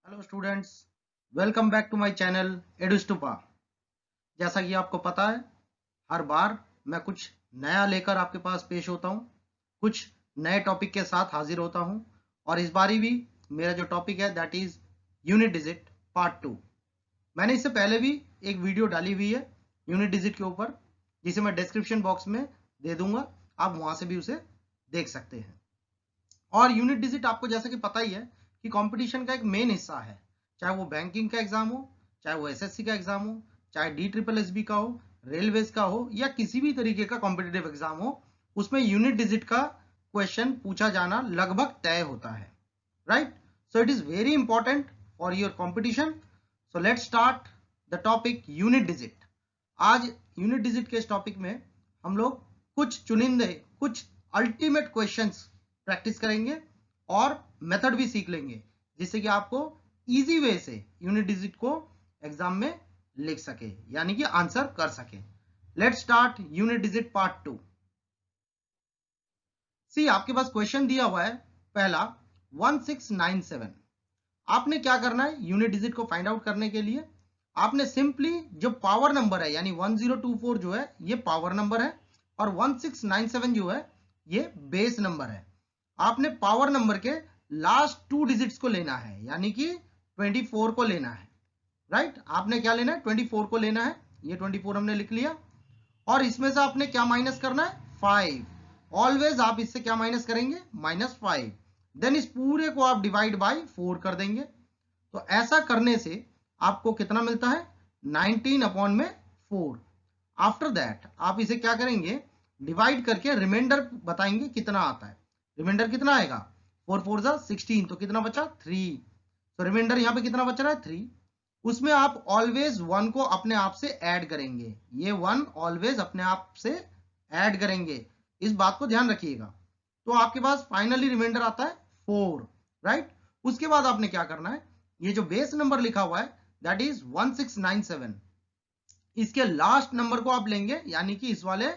Hello students, welcome back to my channel Edustupa. जैसा कि आपको पता है, हर बार मैं कुछ नया लेकर आपके पास पेश होता हूँ, कुछ नए टॉपिक के साथ हाजिर होता हूँ। और इस बारी भी मेरा जो टॉपिक है that is unit digit part 2। मैंने इससे पहले भी एक वीडियो डाली हुई है यूनिट डिजिट के ऊपर, जिसे मैं डिस्क्रिप्शन बॉक्स में दे दूंगा, आप वहां से भी उसे देख सकते हैं। और यूनिट डिजिट आपको जैसा कि पता ही है कि कंपटीशन का एक मेन हिस्सा है, चाहे वो बैंकिंग का एग्जाम हो, चाहे वो एसएससी का एग्जाम हो, चाहे डी ट्रिपल एस बी का हो, रेलवेज का हो, या किसी भी तरीके का कॉम्पिटेटिव एग्जाम हो, उसमें यूनिट डिजिट का क्वेश्चन पूछा जाना लगभग तय होता है, right? So it is very important for your competition. So let start the topic unit digit. आज यूनिट डिजिट के इस टॉपिक में हम लोग कुछ चुनिंदे, कुछ अल्टीमेट क्वेश्चंस प्रैक्टिस करेंगे और मेथड भी सीख लेंगे, जिससे कि आपको इजी वे से यूनिट डिजिट को एग्जाम में लिख सके, यानी कि आंसर कर सके। Let's start unit digit part 2। सी, आपके पास क्वेश्चन दिया हुआ है पहला 1697। आपने क्या करना है यूनिट डिजिट को फाइंड आउट करने के लिए? आपने सिंपली जो पावर नंबर है यानी 1024 जो है ये पावर नंबर है, और 1697 जो है ये बेस नंबर है। आपने पावर नंबर के लास्ट 2 डिजिट्स को लेना है, यानी कि 24 को लेना है, राइट? आपने क्या लेना है? 24 को लेना है। ये 24 हमने लिख लिया, और इसमें से आपने क्या माइनस करना है? 5। ऑलवेज आप इससे क्या माइनस करेंगे? -5। देन इस पूरे को आप डिवाइड बाय 4 कर देंगे। तो ऐसा करने से आपको कितना मिलता है? 19 अपॉन में 4। आफ्टर दैट आप इसे क्या करेंगे? डिवाइड करके रिमाइंडर बताएंगे कितना आता है। रिमाइंडर कितना आएगा? 4 4 जा 16, तो कितना बचा? 3। तो रिमाइंडर यहाँ पे कितना बच रहा है? 3। उसमें आप ऑलवेज 1 को अपने आप से ऐड करेंगे। ये 1 ऑलवेज अपने आप से ऐड करेंगे, इस बात को ध्यान रखिएगा। तो आपके पास फाइनली रिमाइंडर आता है 4, राइट? उसके बाद आपने क्या करना है? ये जो बेस नंबर लिखा हुआ है दैट इज 1697, इसके लास्ट नंबर को आप लेंगे, यानी कि इस वाले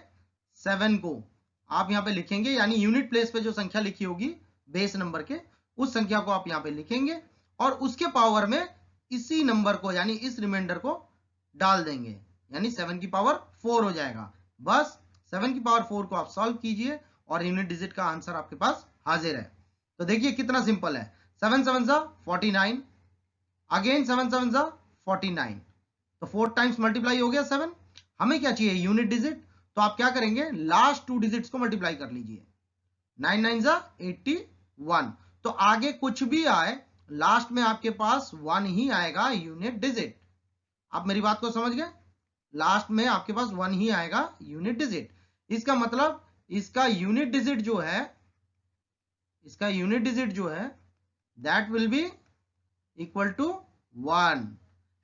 7 को आप यहां पे लिखेंगे, यानी यूनिट प्लेस पे जो संख्या लिखी होगी बेस नंबर के, उस संख्या को आप यहां पे लिखेंगे, और उसके पावर में इसी नंबर को यानी इस रिमाइंडर को डाल देंगे, यानी 7 की पावर 4 हो जाएगा। बस 7 की पावर 4 को आप सॉल्व कीजिए और यूनिट डिजिट का आंसर आपके पास हाजिर है। तो देखिए कितना सिंपल है। 7 7 जा 49, अगेन 7 7 जा 49, तो 4 टाइम्स मल्टीप्लाई हो गया 7। हमें क्या चाहिए? Unit digit. तो आप क्या करेंगे? लास्ट 2 डिजिट्स को मल्टीप्लाई कर लीजिए। 9 9 जा 81। तो आगे कुछ भी आए, लास्ट में आपके पास 1 ही आएगा यूनिट डिजिट। आप मेरी बात को समझ गए? लास्ट में आपके पास 1 ही आएगा यूनिट डिजिट। इसका मतलब इसका यूनिट डिजिट जो है, इसका यूनिट डिजिट जो है that will be equal to 1।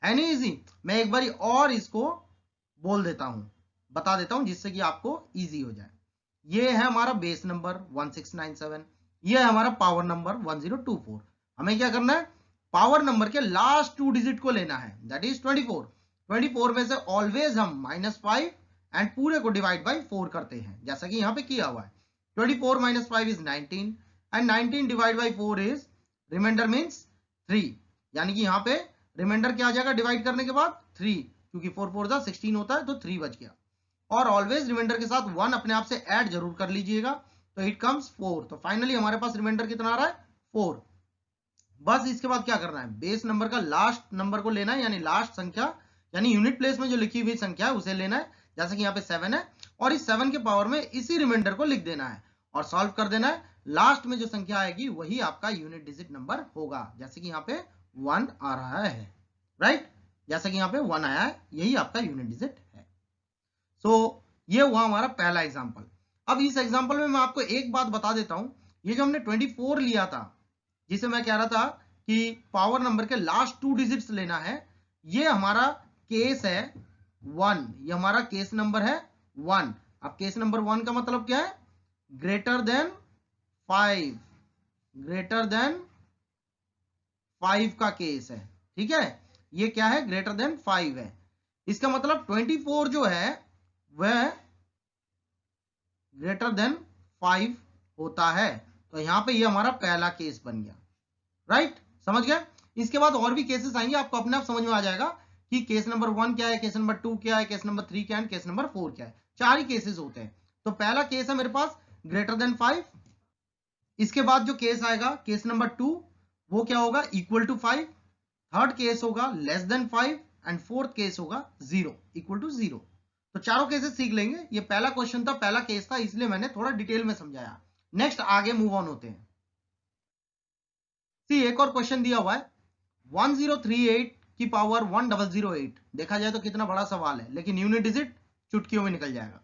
है नहीं इजी? मैं एक बार और इसको बोल देता हूं, बता देता हूं, जिससे कि आपको इजी हो जाए। ये है हमारा बेस नंबर 1697, ये है हमारा पावर नंबर 1024। हमें क्या करना है? पावर नंबर के लास्ट 2 डिजिट को लेना है, दैट इज 24। 24 में से ऑलवेज हम -5 एंड पूरे को डिवाइड बाय 4 करते हैं, जैसा कि यहां पे किया हुआ है। 24 - 5 is 19, and 19 divide by 4 is remainder means 3, यानी कि यहां पे रिमाइंडर क्या आ जाएगा डिवाइड करने के बाद? 3, क्योंकि 4 4 जा 16 होता है, तो 3 बच गया। और ऑलवेज रिमाइंडर के साथ 1 अपने आप से ऐड जरूर कर लीजिएगा, तो इट कम्स 4। तो फाइनली हमारे पास रिमाइंडर कितना आ रहा है? 4। बस इसके बाद क्या करना है? बेस नंबर का लास्ट नंबर को लेना है, यानी लास्ट संख्या, यानी यूनिट प्लेस में जो लिखी हुई संख्या है उसे लेना है, जैसे कि यहाँ पे 7 है, और इस 7 के पावर में इसी रिमाइंडर को लिख देना है और सॉल्व कर देना है। लास्ट में जो संख्या आएगी वही आपका यूनिट डिजिट नंबर होगा, जैसे कि यहाँ पे 1 आ रहा है, राइट? जैसे कि यहाँ पे 1 आया है, यही आपका यूनिट डिजिट है। सो ये हुआ हमारा पहला एग्जाम्पल। अब इस एग्जाम्पल में मैं आपको एक बात बता देता हूं, ये जो हमने 24 लिया था, जिसे मैं कह रहा था कि पावर नंबर के लास्ट 2 डिजिट्स लेना है, ये हमारा केस है 1, ये हमारा केस नंबर है 1। अब केस नंबर 1 का मतलब क्या है? ग्रेटर देन 5, ग्रेटर देन 5 का केस है, ठीक है? ये क्या है? ग्रेटर देन 5 है। इसका मतलब 24 जो है वह ग्रेटर देन 5 होता है। तो यहां पे ये हमारा पहला केस बन गया, राइट? समझ गए? इसके बाद और भी केसेस आएंगे, आपको अपने आप समझ में आ जाएगा कि केस नंबर 1 क्या है, केस नंबर 2 क्या है, केस नंबर 3 क्या है, केस नंबर 4 क्या है। 4 ही केसेस होते हैं। तो पहला केस है मेरे पास ग्रेटर देन 5। इसके बाद जो केस आएगा केस नंबर 2, वो क्या होगा, इक्वल टू 5। थर्ड केस होगा less than 5 and fourth case होगा 0, इक्वल टू 0। तो चारों केसेस सीख लेंगे। ये पहला क्वेश्चन था, पहला केस था, इसलिए मैंने थोड़ा डिटेल में समझाया। नेक्स्ट आगे मूव ऑन होते हैं। सी एक और क्वेश्चन दिया हुआ है 1038 की पावर 1008। देखा जाए तो कितना बड़ा सवाल है, लेकिन यूनिट डिजिट चुटकियों में निकल जाएगा।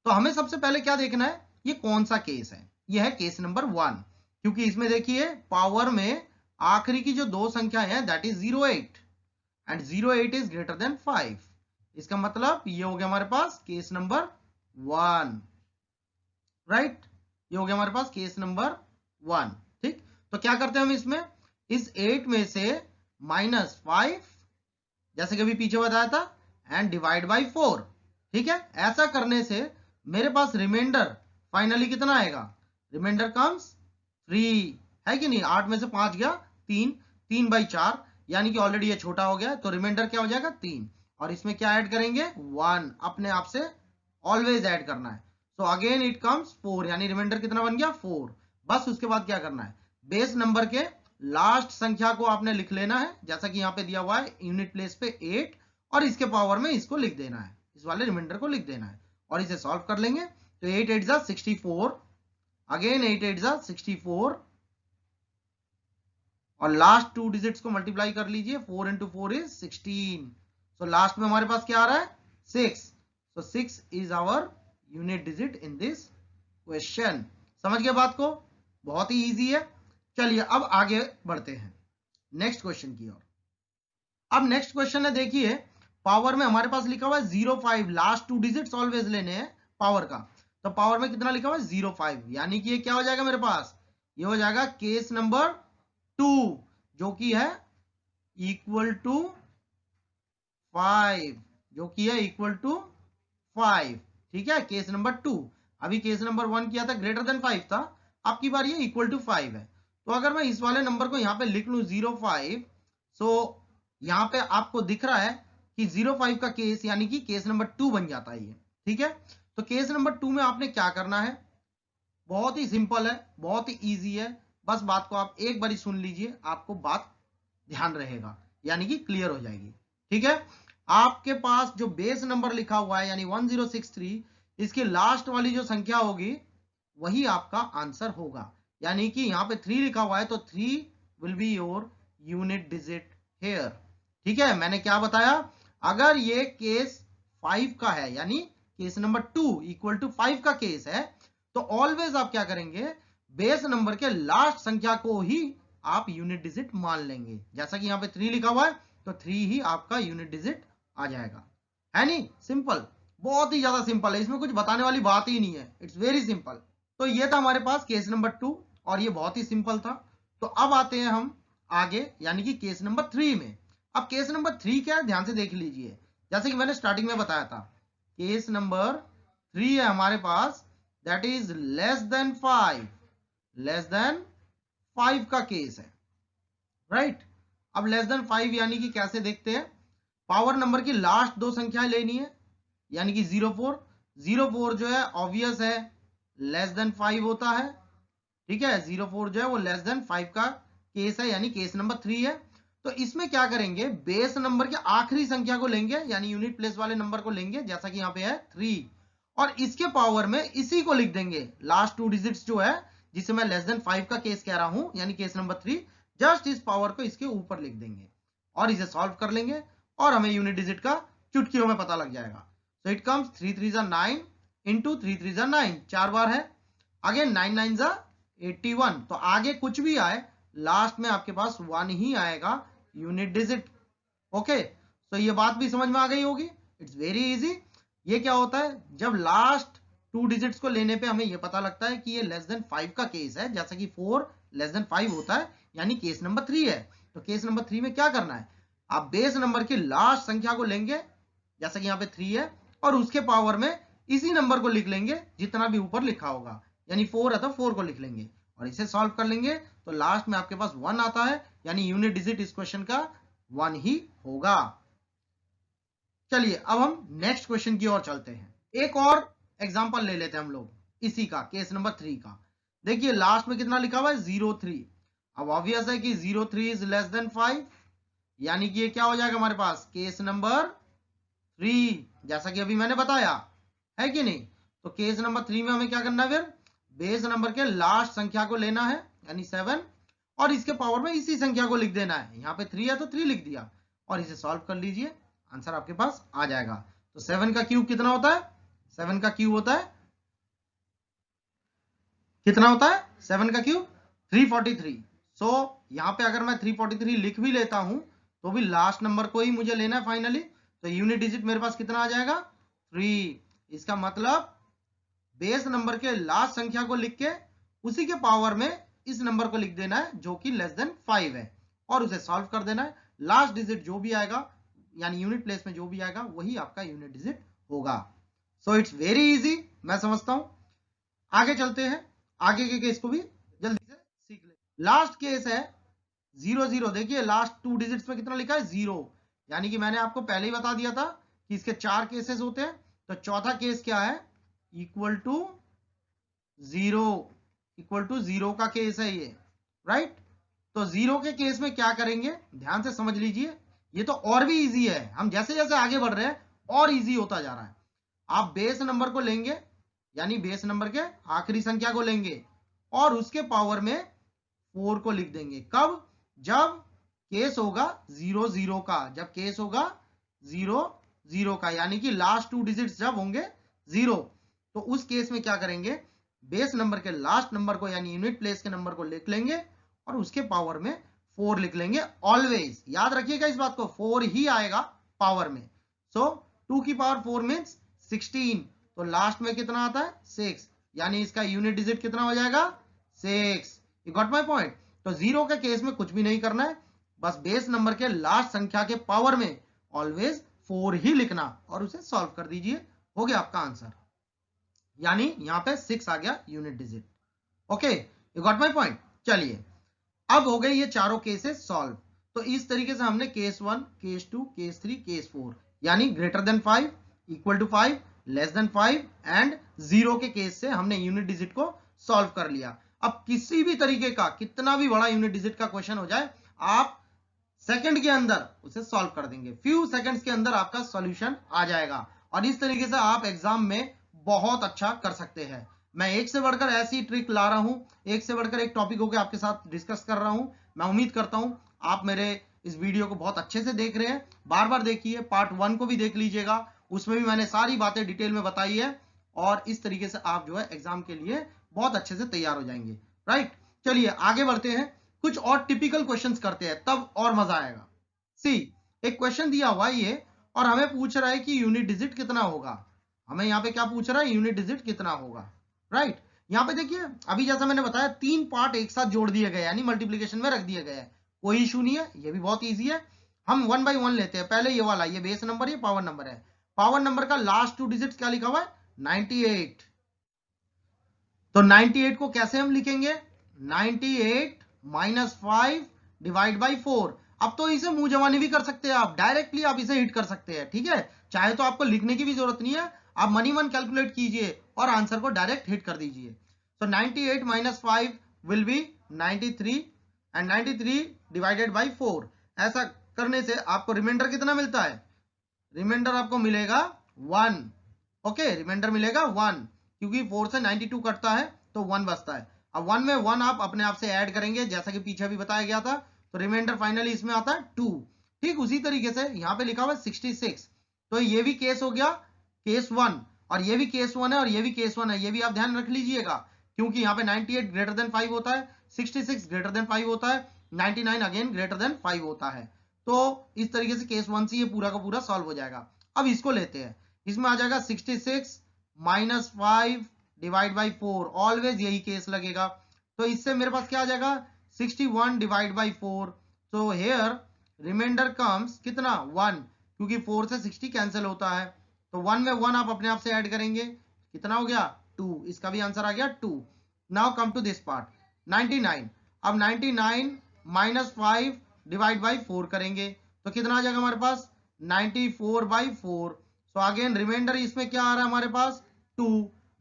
तो हमें सबसे पहले क्या देखना है, ये कौन सा केस है। ये है केस नंबर 1, क्योंकि इसमें देखिए पावर में आखिरी की जो दो संख्या है that is 08 and 08 is greater than 5। इसका मतलब ये हो गया हमारे पास केस नंबर 1, राइट। ये हो गया हमारे पास केस नंबर 1। ठीक, तो क्या करते हैं हम इसमें, इस 8 में से -5, जैसे कि अभी पीछे बताया था, एंड डिवाइड बाई 4। ठीक है, ऐसा करने से मेरे पास रिमाइंडर फाइनली कितना आएगा, रिमाइंडर कम्स 3, है कि नहीं। 8 में से 5 गया 3, 3/4, यानी कि ऑलरेडी ये छोटा हो गया, तो रिमाइंडर क्या हो जाएगा 3। और इसमें क्या ऐड करेंगे 1, अपने आप से ऑलवेज ऐड करना है। सो अगेन इट कम्स 4, यानी रिमाइंडर कितना बन गया 4। बस उसके बाद क्या करना है, बेस नंबर के लास्ट संख्या को आपने लिख लेना है, जैसा कि यहाँ पे दिया हुआ है यूनिट प्लेस पे 8, और इसके पावर में इसको लिख देना है, इस वाले रिमाइंडर को लिख देना है, और इसे सॉल्व कर लेंगे। तो 8 8 जा 64, अगेन 8 8 जा 64, और लास्ट 2 डिजिट्स को मल्टीप्लाई कर लीजिए, 4 into 4 is 16। सो लास्ट में हमारे पास क्या आ रहा है 6। So 6 is our unit digit in this question. समझ गए बात को, बहुत ही इजी है। चलिए अब आगे बढ़ते हैं नेक्स्ट क्वेश्चन की ओर। अब नेक्स्ट क्वेश्चन है, देखिए पावर में हमारे पास लिखा हुआ है 05, लास्ट 2 डिजिट्स ऑलवेज लेने हैं पावर का। तो पावर में कितना लिखा हुआ है 05, यानी कि ये क्या हो जाएगा मेरे पास, ये हो जाएगा केस नंबर 2, जो कि है इक्वल टू 5, जो कि है इक्वल टू 5। ठीक है, केस नंबर 2। अभी केस नंबर 1 किया था ग्रेटर देन 5 था, आपकी बार ये इक्वल टू 5 है। तो अगर मैं इस वाले नंबर को यहाँ पे लिख लूं 05, सो यहाँ पे आपको दिख रहा है कि 05 का केस यानी कि केस नंबर 2 बन जाता है ये। ठीक है, तो केस नंबर 2 में आपने क्या करना है, बहुत ही सिंपल है, बहुत ही इजी है। बस बात को आप एक बारी सुन लीजिए, आपको बात ध्यान रहेगा, यानी कि क्लियर हो जाएगी। ठीक है, आपके पास जो बेस नंबर लिखा हुआ है यानी 1063, इसकी लास्ट वाली जो संख्या होगी वही आपका आंसर होगा। यानी कि यहाँ पे 3 लिखा हुआ है तो 3 will be your unit digit here. ठीक है, मैंने क्या बताया, अगर ये केस 5 का है यानी केस नंबर 2 इक्वल टू 5 का केस है, तो ऑलवेज आप क्या करेंगे, बेस नंबर के लास्ट संख्या को ही आप यूनिट डिजिट मान लेंगे। जैसा कि यहाँ पे 3 लिखा हुआ है तो 3 ही आपका यूनिट डिजिट आ जाएगा, है नहीं। सिंपल, बहुत ही ज्यादा सिंपल है, इसमें कुछ बताने वाली बात ही नहीं है, इट्स वेरी सिंपल। तो ये था हमारे पास केस नंबर 2, और ये बहुत ही सिंपल था। तो अब आते हैं हम आगे, यानी कि केस नंबर 3 में। अब केस नंबर 3 क्या है, ध्यान से देख लीजिए। जैसे कि मैंने स्टार्टिंग में बताया था, केस नंबर 3 है हमारे पास, that is less than 5, less than 5 का केस है, राइट। अब लेस देन 5 यानी कि कैसे देखते हैं, पावर नंबर की लास्ट दो संख्याएं लेनी है, यानी कि 04। 04 जो है ऑब्वियस है लेस देन 5 होता है। ठीक है, 04 जो है वो लेस देन 5 का केस है, यानी केस नंबर 3 है। तो इसमें क्या करेंगे, बेस नंबर की आखिरी संख्या को लेंगे, यानी यूनिट प्लेस वाले नंबर को लेंगे, जैसा कि यहाँ पे है 3, और इसके पावर में इसी को लिख देंगे, लास्ट 2 डिजिट्स जो है जिसे मैं लेस देन 5 का केस कह रहा हूं, यानी केस नंबर 3, जस्ट इस पावर को इसके ऊपर लिख देंगे और इसे सॉल्व कर लेंगे, और हमें यूनिट डिजिट का चुटकियों में पता लग जाएगा। सो इट कम्स 3 3 जा 9 इंटू 3 3 जा 9, 4 बार है, अगेन 9 9 जा 81। तो आगे कुछ भी आए, लास्ट में आपके पास 1 ही आएगा यूनिट डिजिट। ओके, तो ये बात भी समझ में आ गई होगी, इट्स वेरी इजी। ये क्या होता है, जब लास्ट 2 डिजिट्स को लेने पे हमें ये पता लगता है कि ये लेस देन 5 का केस है, जैसा कि 4 लेस देन 5 होता है, यानी केस नंबर 3 है। तो केस नंबर 3 में क्या करना है, आप बेस नंबर की लास्ट संख्या को लेंगे, जैसा कि यहाँ पे 3 है, और उसके पावर में इसी नंबर को लिख लेंगे जितना भी ऊपर लिखा होगा, यानी 4 है तो 4 को लिख लेंगे और इसे सॉल्व कर लेंगे। तो लास्ट में आपके पास 1 आता है, यानी यूनिट डिजिट इस क्वेश्चन का 1 ही होगा। चलिए अब हम नेक्स्ट क्वेश्चन की ओर चलते हैं। एक और एग्जांपल ले लेते हैं हम लोग इसी का, केस नंबर 3 का। देखिए लास्ट में कितना लिखा हुआ है 0.3। अब ऑब्वियस है कि 0.3 इज लेस देन 5, यानी कि ये क्या हो जाएगा हमारे पास केस नंबर 3, जैसा कि अभी मैंने बताया है कि नहीं। तो केस नंबर 3 में हमें क्या करना है, फिर बेस नंबर के लास्ट संख्या को लेना है यानी 7, और इसके पावर में इसी संख्या को लिख देना है। यहाँ पे 3 है तो 3 लिख दिया और इसे सॉल्व कर लीजिए, आंसर आपके पास आ जाएगा। तो 7 का क्यूब कितना होता है, 7 का क्यूब होता है कितना होता है 7 का क्यूब 343। सो यहाँ पे अगर मैं 343 लिख भी लेता हूं तो भी लास्ट नंबर को ही मुझे लेना है फाइनली। तो यूनिट डिजिट मेरे पास कितना आ जाएगा 3। इसका मतलब बेस नंबर के लास्ट संख्या को लिख के उसी के पावर में इस नंबर को लिख देना है जो कि लेस देन 5 है, और उसे सॉल्व कर देना है। लास्ट डिजिट जो भी आएगा यानी यूनिट प्लेस में जो भी आएगा वही आपका यूनिट डिजिट होगा। सो इट्स वेरी इजी, मैं समझता हूं। आगे चलते हैं, आगे के केस को भी जल्दी से सीख ले। लास्ट केस है 0 0। देखिए लास्ट 2 डिजिट्स में कितना लिखा है 0, यानी कि मैंने आपको पहले ही बता दिया था कि इसके 4 केसेस होते हैं। तो चौथा केस क्या है इक्वल टू 0, इक्वल टू 0 का केस है ये, राइट। तो 0 के केस में क्या करेंगे ध्यान से समझ लीजिए, ये तो और भी इजी है, हम जैसे जैसे आगे बढ़ रहे हैं और इजी होता जा रहा है। आप बेस नंबर को लेंगे यानी बेस नंबर के आखिरी संख्या को लेंगे और उसके पावर में 4 को लिख देंगे। कब, जब केस होगा 0 0 का, जब केस होगा 0 0 का, यानी कि लास्ट 2 डिजिट्स जब होंगे 0, तो उस केस में क्या करेंगे बेस नंबर के लास्ट नंबर को यानी यूनिट प्लेस के नंबर को लिख लेंगे और उसके पावर में 4 लिख लेंगे। ऑलवेज याद रखिएगा इस बात को, 4 ही आएगा पावर में। सो 2 की पावर 4 मीन्स 16, तो लास्ट में कितना आता है 6, यानी इसका यूनिट डिजिट कितना हो जाएगा 6। You got my point. तो 0 के केस में कुछ भी नहीं करना है, बस बेस नंबर के लास्ट संख्या के पावर में ऑलवेज 4 ही लिखना और उसे सॉल्व कर दीजिए, हो गया आपका आंसर। यानी यहां पे 6 आ गया unit digit. Okay, you got my point. चलिए अब हो गए ये चारों केसेस सॉल्व। तो इस तरीके से हमने केस 1, केस 2, केस 3, केस 4 यानी greater than 5, equal to 5, less than 5 and 0 के केस से हमने यूनिट डिजिट को सॉल्व कर लिया। अब किसी भी तरीके का कितना भी बड़ा यूनिट डिजिट का क्वेश्चन हो जाए, आप सेकंड के अंदर उसे सॉल्व कर देंगे, फ्यू सेकंड्स के अंदर आपका सॉल्यूशन आ जाएगा। और इस तरीके से आप एग्जाम में बहुत अच्छा कर सकते हैं। मैं एक से बढ़कर ऐसी ट्रिक ला रहा हूं, एक से बढ़कर एक टॉपिक होकर आपके साथ डिस्कस कर रहा हूं। मैं उम्मीद करता हूं आप मेरे इस वीडियो को बहुत अच्छे से देख रहे हैं। बार बार देखिए, पार्ट 1 को भी देख लीजिएगा, उसमें भी मैंने सारी बातें डिटेल में बताई है, और इस तरीके से आप जो है एग्जाम के लिए बहुत अच्छे से तैयार हो जाएंगे, राइट। चलिए आगे बढ़ते हैं, कुछ और टिपिकल क्वेश्चंस करते हैं, तब और मजा आएगा। सी, एक क्वेश्चन दिया हुआ है ये, और हमें पूछ रहा है कि यूनिट डिजिट कितना होगा। हमें यहाँ पे क्या पूछ रहा है, यूनिट डिजिट कितना होगा, राइट। यहाँ पे देखिए अभी जैसा मैंने बताया 3 पार्ट एक साथ जोड़ दिए गए यानी मल्टीप्लीकेशन में रख दिए गए हैं, कोई इशू नहीं है, ये भी बहुत ईजी है। हम 1 बाई 1 लेते हैं। पहले ये वाला, ये बेस नंबर, ये पावर नंबर है। पावर नंबर का लास्ट 2 डिजिट क्या लिखा हुआ है 98। तो 98 को कैसे हम लिखेंगे 98 माइनस 5 डिवाइड बाई 4। अब तो इसे मुंह जवानी भी कर सकते हैं आप, डायरेक्टली आप इसे हिट कर सकते हैं, ठीक है। चाहे तो आपको लिखने की भी जरूरत नहीं है, आप मनी मन कैलकुलेट कीजिए और आंसर को डायरेक्ट हिट कर दीजिए। सो 98 minus 5 will be 93 and 93 divided by 4। ऐसा करने से आपको रिमाइंडर कितना मिलता है, रिमाइंडर आपको मिलेगा 1। ओके, रिमाइंडर मिलेगा 1, क्योंकि 4 से 92 कटता है तो 1 बचता है। अब 1 में 1 आप अपने आप से ऐड करेंगे जैसा कि पीछे भी बताया गया था, तो रिमाइंडर फाइनली इसमें आता है 2। ठीक उसी तरीके से यहाँ पे लिखा हुआ है 66, तो ये भी केस हो गया केस 1, और ये भी केस 1 है और ये भी केस 1 है, ये भी आप ध्यान रख लीजिएगा, क्योंकि यहाँ पे 98 ग्रेटर देन 5 होता है, 66 ग्रेटर देन 5 होता है, 99 अगेन ग्रेटर देन 5 होता है। तो इस तरीके से केस 1 से ये पूरा का पूरा सॉल्व हो जाएगा। अब इसको लेते हैं, इसमें आ जाएगा 66 माइनस 5 डिवाइड बाई 4, ऑलवेज यही केस लगेगा। तो इससे मेरे पास क्या आ जाएगा 61 divide by 4। So here remainder comes कितना 1, क्योंकि 4 से 60 कैंसिल होता है, तो 1 में 1 आप अपने आप से ऐड करेंगे, कितना हो गया 2, इसका भी आंसर आ गया 2। Now come to this part 99। अब 99 माइनस 5 डिवाइड बाई 4 करेंगे तो कितना आ जाएगा हमारे पास 94/4। सो अगेन रिमाइंडर इसमें क्या आ रहा है हमारे पास 2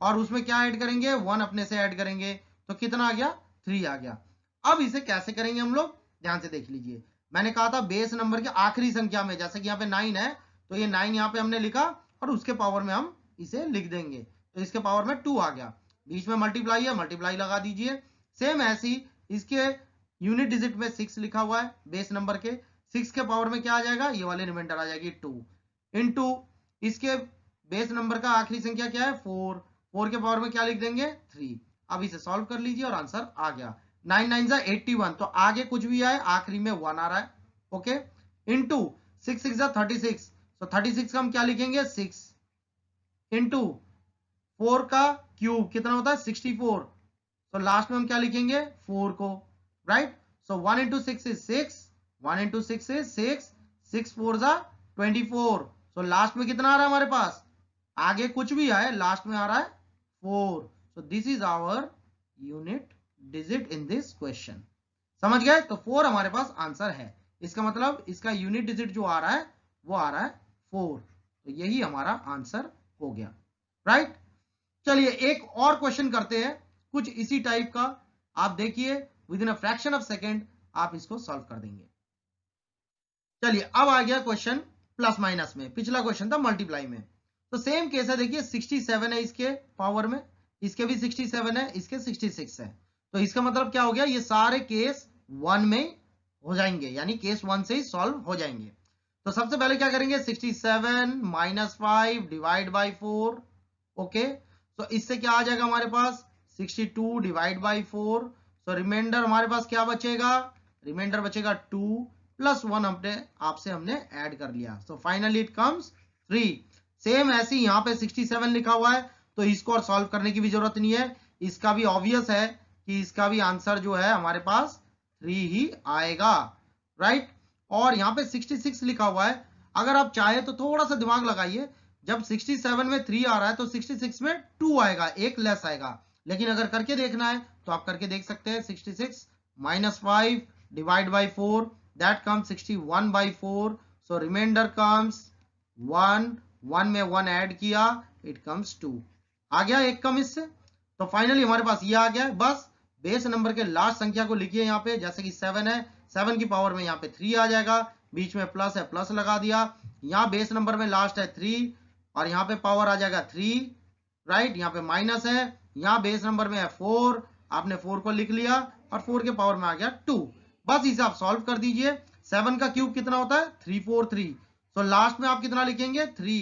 और उसमें क्या ऐड करेंगे 1 अपने से ऐड करेंगे तो कितना आ गया 3 आ गया। अब इसे कैसे करेंगे हम लोग ध्यान से देख लीजिए। मैंने कहा था बेस नंबर के आखिरी संख्या में, जैसे कि यहाँ पे 9 है तो ये 9 यहाँ पे हमने लिखा और उसके पावर में हम इसे लिख देंगे तो इसके पावर में 2 आ गया। बीच में मल्टीप्लाई है, मल्टीप्लाई लगा दीजिए। सेम ऐसी इसके यूनिट डिजिट में 6 लिखा हुआ है बेस नंबर के, 6 के पावर में क्या आ जाएगा ये वाली रिमाइंडर आ जाएगी 2 इंटू इसके बेस नंबर का आखिरी संख्या क्या है 4, 4 के पावर में क्या लिख देंगे 3। अब इसे सॉल्व कर लीजिए और आंसर आ गया 9 9 जा 81। तो आगे कुछ भी आए आखिरी में 1 आ रहा है। ओके इंटू 6 6 जा 36। तो 36 का हम क्या लिखेंगे 6 इंटू 4 का क्यूब कितना होता है 64। तो लास्ट में हम क्या लिखेंगे 4 को, right. So 1 into 6 is 6, 1 into 6 is 6, 6 4 जा 24। सो लास्ट में कितना आ रहा है हमारे पास, आगे कुछ भी आए लास्ट में आ रहा है 4। So this is our unit digit in this question. समझ गए। तो 4 हमारे पास आंसर है। इसका मतलब इसका यूनिट डिजिट जो आ रहा है वो आ रहा है 4। तो यही हमारा आंसर हो गया, राइट। चलिए एक और क्वेश्चन करते हैं कुछ इसी टाइप का। आप देखिए with in a fraction of second आप इसको सॉल्व कर देंगे। चलिए अब आ गया क्वेश्चन प्लस माइनस में, पिछला क्वेश्चन था मल्टीप्लाई में। तो सेम केस है, देखिए 67 है इसके पावर में, इसके भी 67 है, इसके 66 है। तो इसका मतलब क्या हो गया, ये सारे केस 1 में हो जाएंगे, यानी केस 1 से ही सॉल्व हो जाएंगे। तो सबसे पहले क्या करेंगे 67 माइनस 5 डिवाइड बाई 4। ओके तो इससे क्या आ जाएगा हमारे पास 62 डिवाइड बाई 4। सो रिमाइंडर हमारे पास क्या बचेगा, रिमाइंडर बचेगा 2 प्लस 1 अपने आपसे हमने ऐड कर लिया। So finally it comes 3। Same ऐसे ही यहाँ पे 67 लिखा हुआ है तो इसको और सॉल्व करने की भी जरूरत नहीं है। इसका भी ऑब्वियस है कि इसका भी आंसर जो है हमारे पास 3 ही आएगा, राइट। और यहाँ पे 66 लिखा हुआ है, अगर आप चाहे तो थोड़ा सा दिमाग लगाइए, जब 67 में 3 आ रहा है तो 66 में 2 आएगा, एक लेस आएगा। लेकिन अगर करके देखना है तो आप करके देख सकते हैं 66 minus 5 divide by 4 that comes 61/4। So remainder comes 1, 1 में 1 ऐड किया इट कम्स 2 आ गया, एक कम इससे। तो फाइनली हमारे पास ये आ गया। बस बेस नंबर के लास्ट संख्या को लिखिए यहाँ पे, जैसे कि 7 है 7 की पावर में यहाँ पे 3 आ जाएगा, बीच में प्लस है प्लस लगा दिया। यहाँ बेस नंबर में लास्ट है 3 और यहाँ पे पावर आ जाएगा 3, राइट। यहाँ पे माइनस है, यहाँ बेस नंबर में है 4, आपने 4 को लिख लिया और 4 के पावर में आ गया 2। बस इसे आप सॉल्व कर दीजिए। 7 का क्यूब कितना होता है 343। सो लास्ट में आप कितना लिखेंगे 3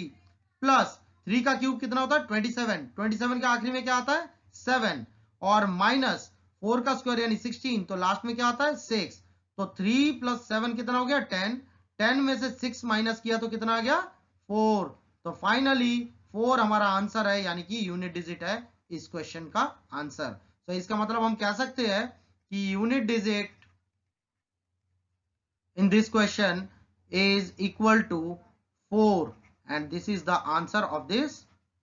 प्लस 3 का क्यूब कितना होता है 27, 27 के आखिरी में क्या आता है 7 और माइनस 4 का स्क्वायर यानी 16, तो लास्ट में क्या आता है 6। तो 3 प्लस 7 कितना हो गया 10, 10 में से 6 माइनस किया तो कितना आ गया 4। तो फाइनली 4 हमारा आंसर है, यानी कि यूनिट डिजिट है इस क्वेश्चन का आंसर। तो इसका मतलब हम कह सकते हैं कि unit digit in this question is equal to 4 and this is the answer of this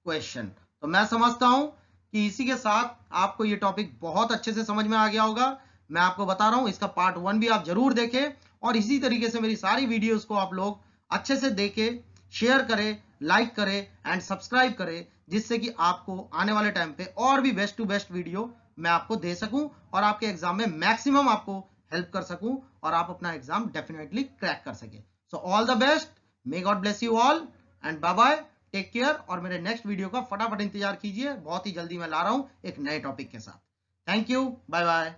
question। तो मैं समझता हूं कि इसी के साथ आपको ये टॉपिक बहुत अच्छे से समझ में आ गया होगा। मैं आपको बता रहा हूं इसका पार्ट 1 भी आप जरूर देखें और इसी तरीके से मेरी सारी वीडियोस को आप लोग अच्छे से देखें, शेयर करें, लाइक करें एंड सब्सक्राइब करें, जिससे कि आपको आने वाले टाइम पे और भी बेस्ट टू बेस्ट वीडियो मैं आपको दे सकूं और आपके एग्जाम में मैक्सिमम आपको हेल्प कर सकूं और आप अपना एग्जाम डेफिनेटली क्रैक कर सके। So all the best, may God bless you all and bye bye, take care. और मेरे नेक्स्ट वीडियो का फटाफट इंतजार कीजिए, बहुत ही जल्दी मैं ला रहा हूं एक नए टॉपिक के साथ। Thank you, bye bye.